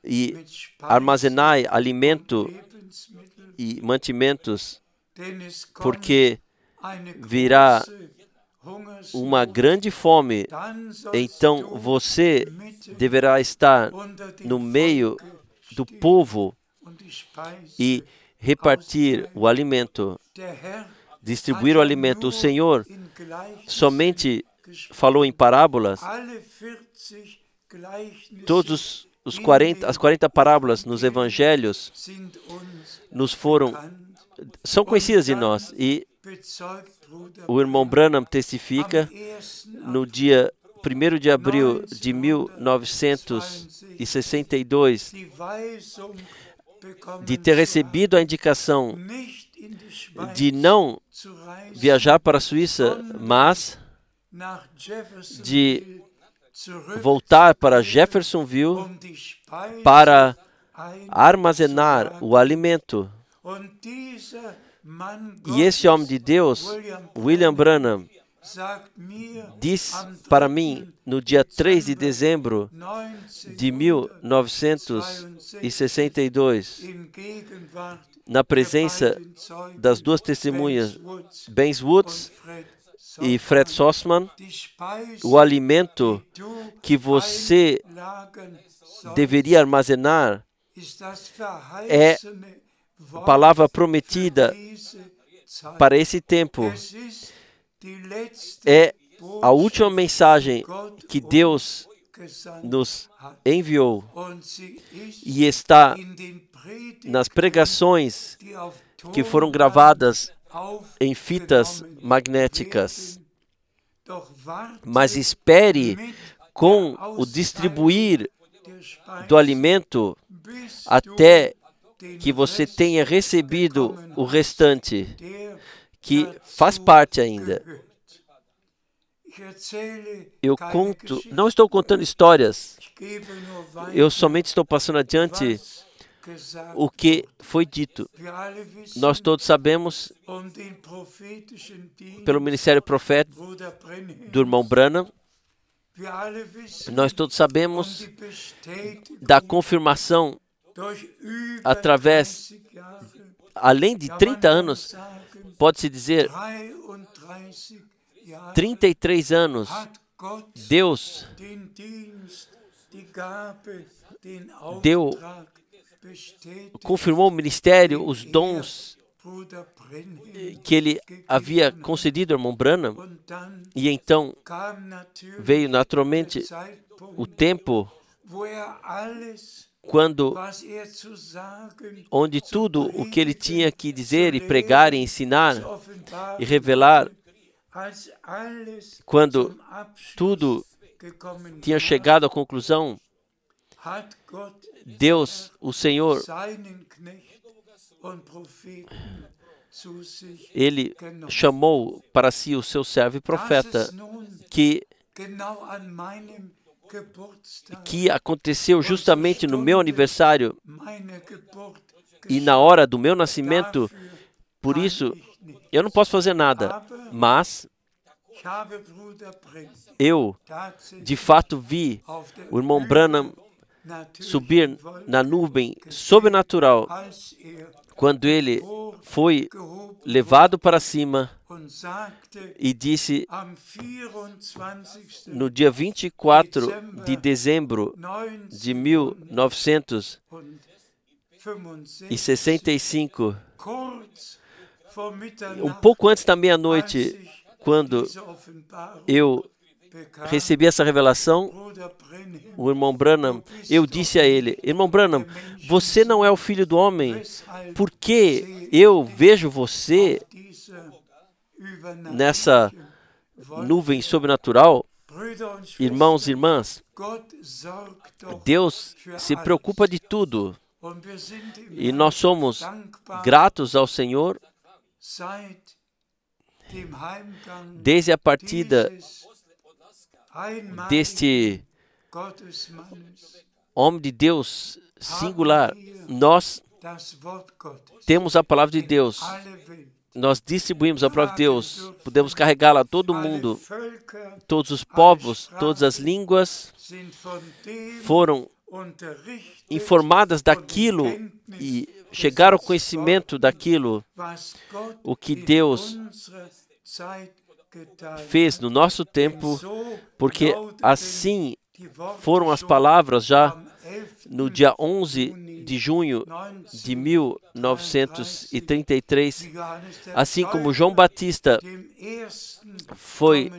e armazenai alimento e mantimentos, porque virá uma grande fome, então você deverá estar no meio do povo e repartir o alimento, distribuir o alimento. O Senhor somente falou em parábolas. Todas as 40 parábolas nos evangelhos são conhecidas de nós. E o irmão Branham testifica no dia 1º de abril de 1962 de ter recebido a indicação de não viajar para a Suíça, mas de voltar para Jeffersonville para armazenar o alimento. E esse homem de Deus, William Branham, disse para mim no dia 3 de dezembro de 1962, na presença das duas testemunhas, Ben Woods e Fred Sossman, o alimento que você deveria armazenar é a palavra prometida para esse tempo. É a última mensagem que Deus nos enviou e está nas pregações que foram gravadas em fitas magnéticas. Mas espere com o distribuir do alimento até que você tenha recebido o restante, que faz parte ainda. Eu conto, não estou contando histórias, eu somente estou passando adiante o que foi dito. Nós todos sabemos, pelo ministério profético do irmão Branham, nós todos sabemos da confirmação através, além de 30 anos, pode-se dizer, 33 anos, Deus confirmou o ministério, os dons que ele havia concedido ao irmão Branham, e então veio naturalmente o tempo onde tudo o que ele tinha que dizer e pregar e ensinar e revelar, quando tudo tinha chegado à conclusão, Deus, o Senhor, ele chamou para si o seu servo e profeta, que aconteceu justamente no meu aniversário e na hora do meu nascimento. Por isso, eu não posso fazer nada, mas eu, de fato, vi o irmão Branham subir na nuvem sobrenatural quando ele foi levado para cima e disse, no dia 24 de dezembro de 1965, um pouco antes da meia-noite, quando eu recebi essa revelação, o irmão Branham, eu disse a ele: irmão Branham, você não é o filho do homem, porque eu vejo você nessa nuvem sobrenatural. Irmãos e irmãs, Deus se preocupa de tudo e nós somos gratos ao Senhor desde a partida deste homem de Deus singular. Nós temos a palavra de Deus. Nós distribuímos a palavra de Deus. Podemos carregá-la a todo mundo. Todos os povos, todas as línguas foram informadas daquilo e chegaram ao conhecimento daquilo, o que Deus fez no nosso tempo, porque assim foram as palavras já no dia 11 de junho de 1933, assim como João Batista foi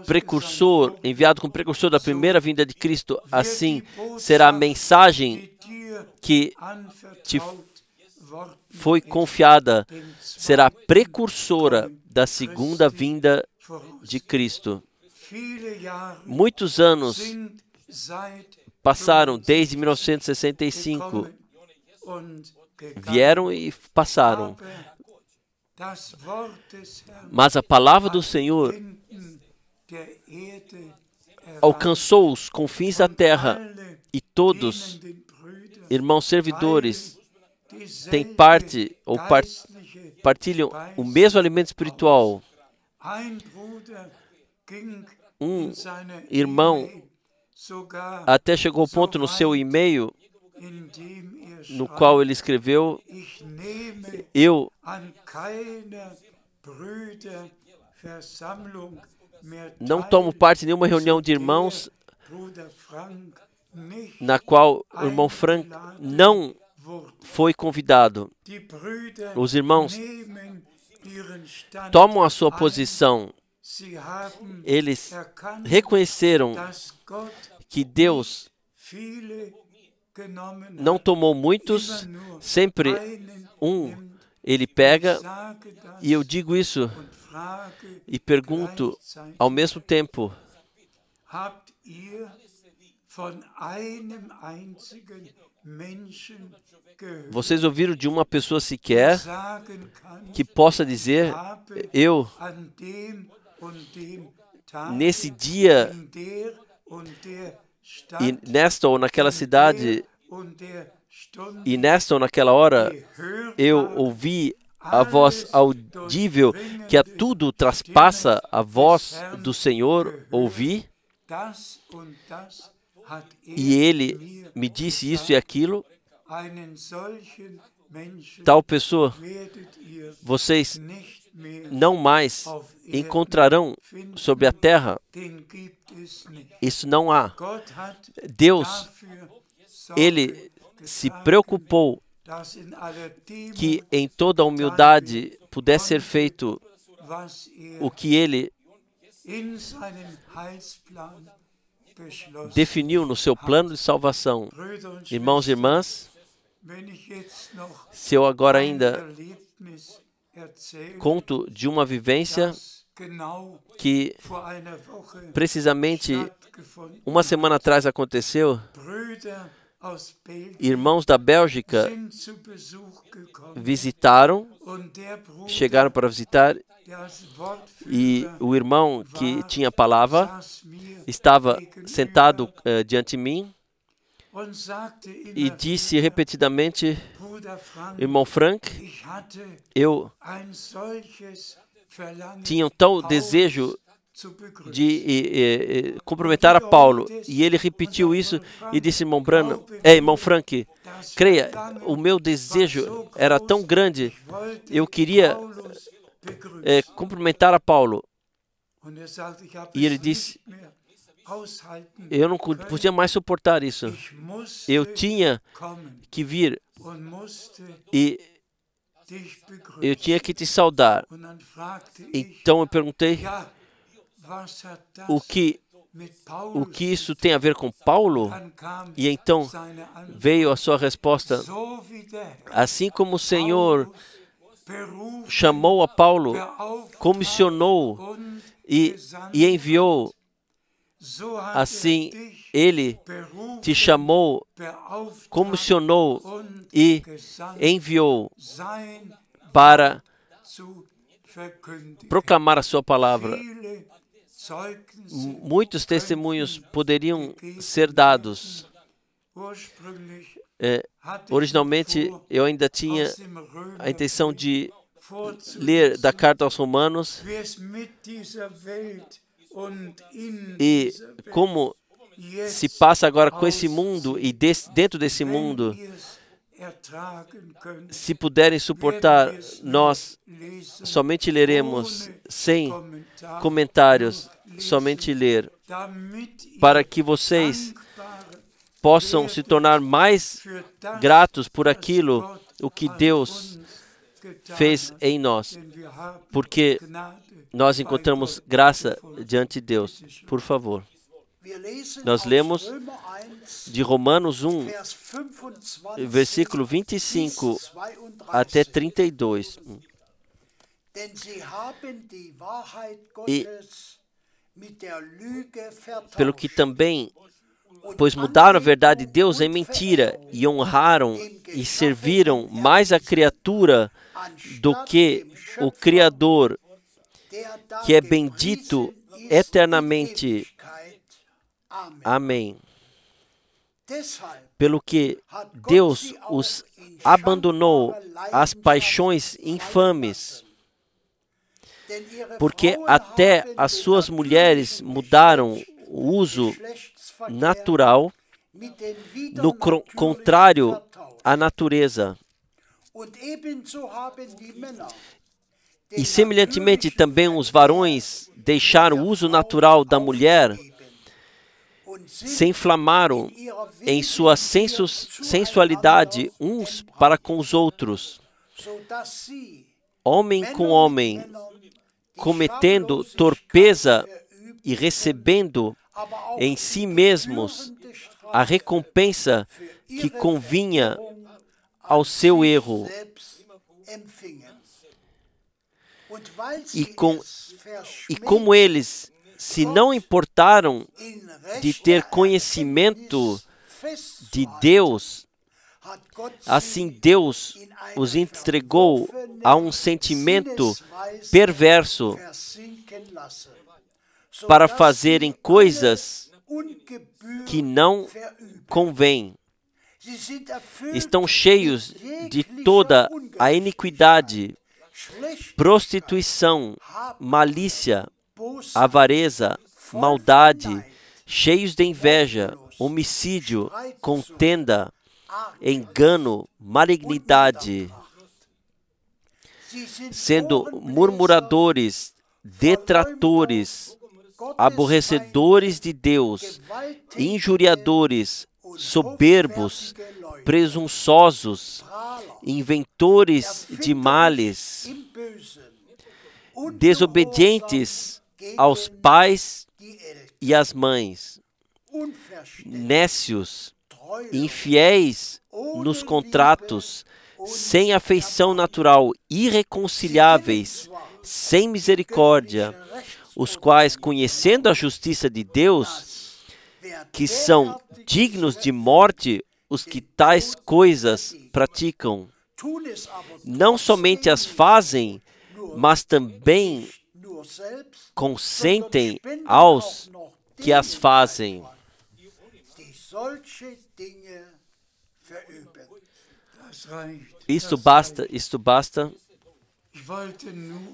precursor, enviado como precursor da primeira vinda de Cristo, assim será a mensagem que te foi confiada, será precursora da segunda vinda de Cristo. Muitos anos passaram desde 1965, vieram e passaram, mas a palavra do Senhor alcançou os confins da terra e todos, irmãos servidores, têm parte ou partilham o mesmo alimento espiritual. Um irmão até chegou ao ponto no seu e-mail, no qual ele escreveu: eu não tomo parte em nenhuma reunião de irmãos na qual o irmão Frank não foi convidado. Os irmãos tomam a sua posição. Eles reconheceram que Deus não tomou muitos, sempre um Ele pega, e eu digo isso e pergunto ao mesmo tempo: vocês ouviram de uma pessoa sequer que possa dizer: eu, nesse dia, e nesta ou naquela cidade, e nesta ou naquela hora, eu ouvi a voz audível que a tudo traspassa a voz do Senhor, ouvi, e Ele me disse isso e aquilo. Tal pessoa, vocês não mais encontrarão sobre a terra. Isso não há. Deus, Ele se preocupou que em toda a humildade pudesse ser feito o que Ele definiu no seu plano de salvação. Irmãos e irmãs, se eu agora ainda conto de uma vivência que precisamente uma semana atrás aconteceu, irmãos da Bélgica visitaram, chegaram para visitar, e o irmão que tinha a palavra estava sentado diante de mim e disse repetidamente: irmão Frank, eu tinha um tal desejo de cumprimentar a Paulo, e ele repetiu isso e disse: irmão Branham, irmão Frank, creia, o meu desejo era tão grande, eu queria cumprimentar a Paulo. E ele disse: eu não podia mais suportar isso. Eu tinha que vir e eu tinha que te saudar. Então eu perguntei, o que isso tem a ver com Paulo? E então veio a sua resposta: assim como o Senhor chamou a Paulo, comissionou e enviou, assim Ele te chamou, comissionou e enviou para proclamar a sua palavra. Muitos testemunhos poderiam ser dados. Originalmente, eu ainda tinha a intenção de ler da carta aos Romanos e como se passa agora com esse mundo e dentro desse mundo. Se puderem suportar, nós somente leremos sem comentários, somente ler, para que vocês possam se tornar mais gratos por aquilo o que Deus fez em nós, porque nós encontramos graça diante de Deus. Por favor. Nós lemos de Romanos 1, versículo 25 até 32. E pelo que também, pois mudaram a verdade de Deus em mentira, e honraram e serviram mais a criatura do que o Criador, que é bendito eternamente. Amém. Pelo que Deus os abandonou às paixões infames, porque até as suas mulheres mudaram o uso natural, no contrário à natureza. E semelhantemente também os varões deixaram o uso natural da mulher, se inflamaram em sua sensualidade uns para com os outros, homem com homem, cometendo torpeza e recebendo em si mesmos a recompensa que convinha ao seu erro. E como eles se não importaram de ter conhecimento de Deus, assim Deus os entregou a um sentimento perverso para fazerem coisas que não convêm. Estão cheios de toda a iniquidade, prostituição, malícia, avareza, maldade, cheios de inveja, homicídio, contenda, engano, malignidade, sendo murmuradores, detratores, aborrecedores de Deus, injuriadores, soberbos, presunçosos, inventores de males, desobedientes aos pais e às mães, nécios, infiéis nos contratos, sem afeição natural, irreconciliáveis, sem misericórdia, os quais, conhecendo a justiça de Deus, que são dignos de morte os que tais coisas praticam, não somente as fazem, mas também consentem aos que as fazem. Isto basta.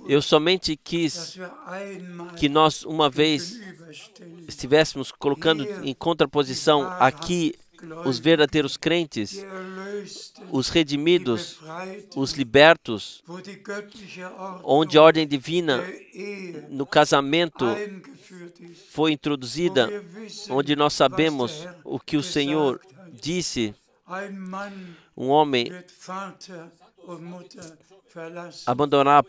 Eu somente quis que nós uma vez estivéssemos colocando em contraposição aqui os verdadeiros crentes, os redimidos, os libertos, onde a ordem divina no casamento foi introduzida, onde nós sabemos o que o Senhor disse: um homem abandonará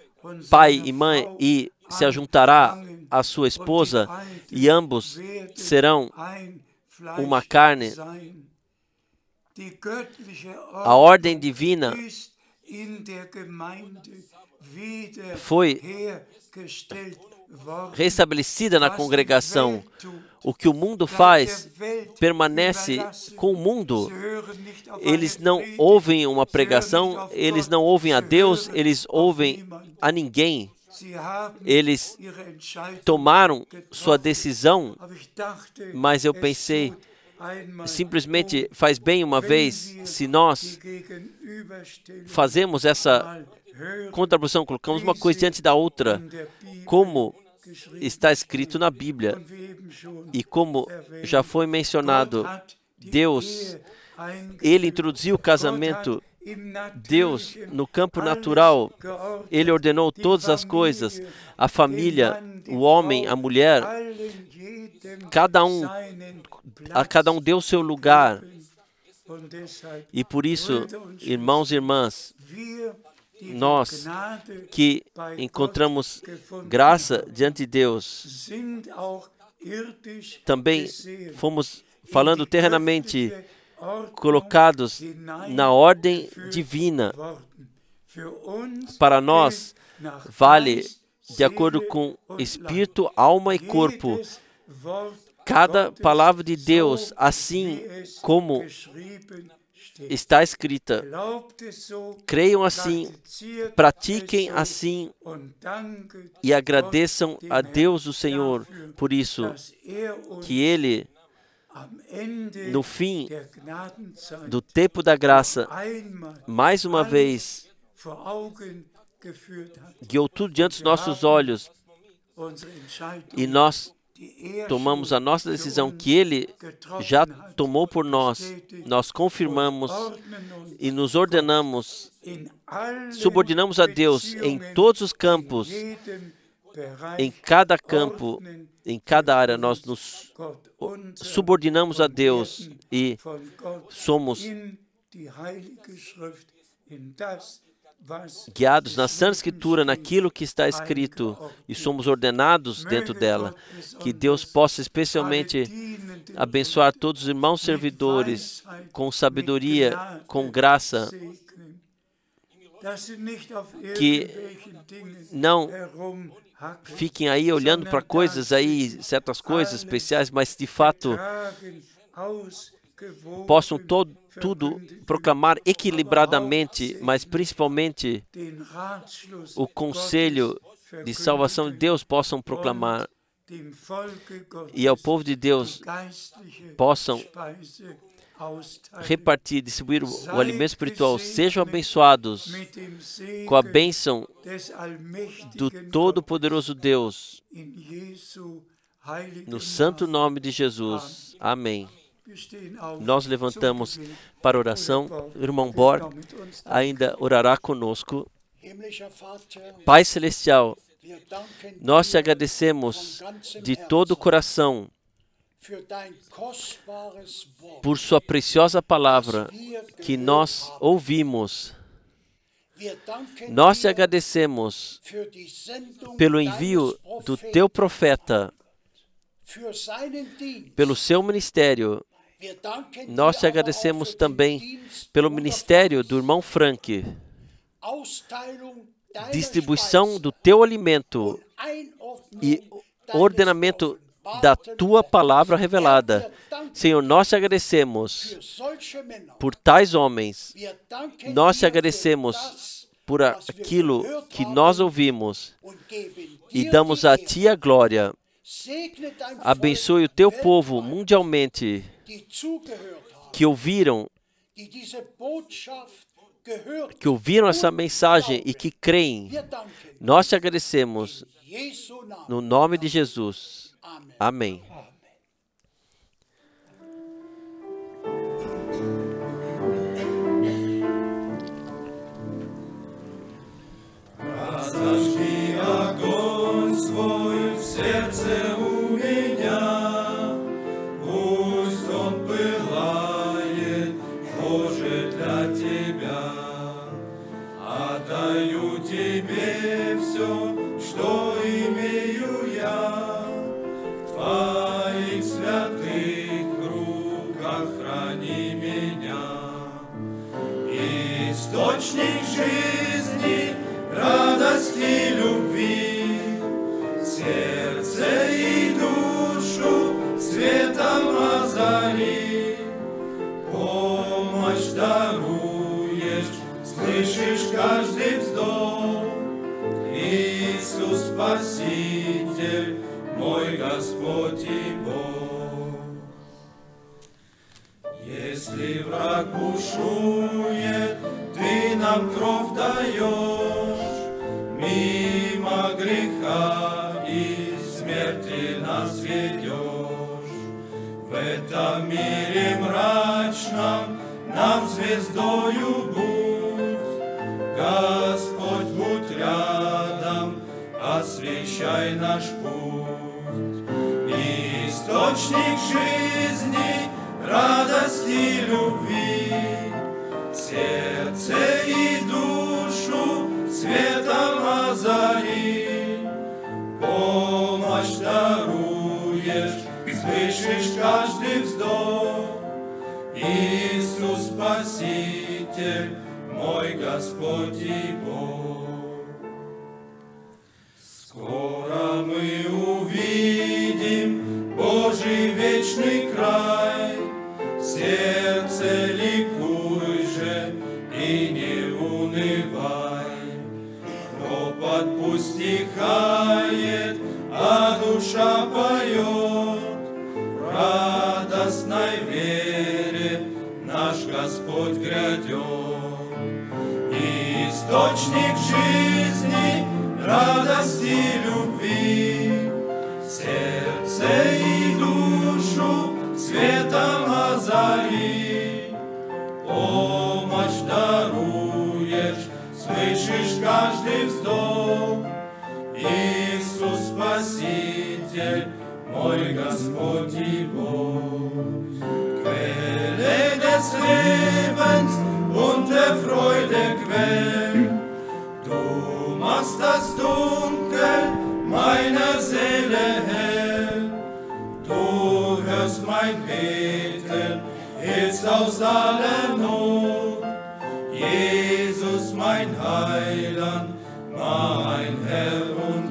pai e mãe e se ajuntará à sua esposa, e ambos serão uma carne. A ordem divina foi restabelecida na congregação. O que o mundo faz permanece com o mundo. Eles não ouvem uma pregação, eles não ouvem a Deus, eles ouvem a ninguém. Eles tomaram sua decisão, mas eu pensei, simplesmente faz bem uma vez se nós fazemos essa contraposição, colocamos uma coisa diante da outra, como está escrito na Bíblia. E como já foi mencionado, Deus, Ele introduziu o casamento. Deus, no campo natural, Ele ordenou todas as coisas, a família, o homem, a mulher, a cada um deu o seu lugar. E por isso, irmãos e irmãs, nós que encontramos graça diante de Deus, também fomos, falando terrenamente, colocados na ordem divina. Para nós, vale de acordo com espírito, alma e corpo. Cada palavra de Deus, assim como está escrita. Creiam assim, pratiquem assim e agradeçam a Deus o Senhor por isso, que Ele, no fim do tempo da graça, mais uma vez, guiou tudo diante dos nossos olhos e nós tomamos a nossa decisão que Ele já tomou por nós. Nós confirmamos e nos ordenamos, subordinamos a Deus em todos os campos, em cada campo, em cada área. Nós nos subordinamos a Deus e somos guiados na Santa Escritura, naquilo que está escrito, e somos ordenados dentro dela. Que Deus possa especialmente abençoar todos os irmãos servidores com sabedoria, com graça, que não fiquem aí olhando para coisas aí, certas coisas especiais, mas de fato possam tudo proclamar equilibradamente, mas principalmente o conselho de salvação de Deus possam proclamar, e ao povo de Deus possam repartir, distribuir o alimento espiritual. Sejam abençoados com a bênção do Todo-Poderoso Deus, no santo nome de Jesus. Amém. Nós levantamos para oração. O irmão Borg ainda orará conosco. Pai Celestial, nós te agradecemos de todo o coração por sua preciosa palavra que nós ouvimos. Nós te agradecemos pelo envio do teu profeta, pelo seu ministério. Nós te agradecemos também pelo ministério do irmão Frank, distribuição do teu alimento e ordenamento da tua palavra revelada. Senhor, nós te agradecemos por tais homens. Nós te agradecemos por aquilo que nós ouvimos e damos a ti a glória. Abençoe o teu povo mundialmente que ouviram essa mensagem e que creem. Nós te agradecemos no nome de Jesus. Amém. зари. Помощь даруешь, слышишь каждый вздох. Иисус Спаситель, мой Господь и Бог. Если враг бушует, ты нам кровь даешь, мимо греха и смерти нас ведешь. В этом мире мрачном нам звездою будь, Господь, будь рядом, освещай наш путь. Источник жизни, радости, любви, сердце и душу светом озари. Помощь даруешь, слышишь каждый вздох. Иисус Спаситель, мой Господь и Бог. Скоро мы увидим Божий вечный край. Сердце ликуй же и не унывай. Ропот пусть стихает, а душа поет. В радостной вере наш Господь грядет. Источник жизни, радости, любви, сердце и душу светом озари. Помощь даруешь, слышишь каждый вздох. Иисус Спаситель, мой Господь и Bog. Quelle des Lebens und der Freude Quell, du machst das Dunkel meiner Seele hell. Du hörst mein Beten, hilfst aus aller Not. Jesus, mein Heiland, mein Herr und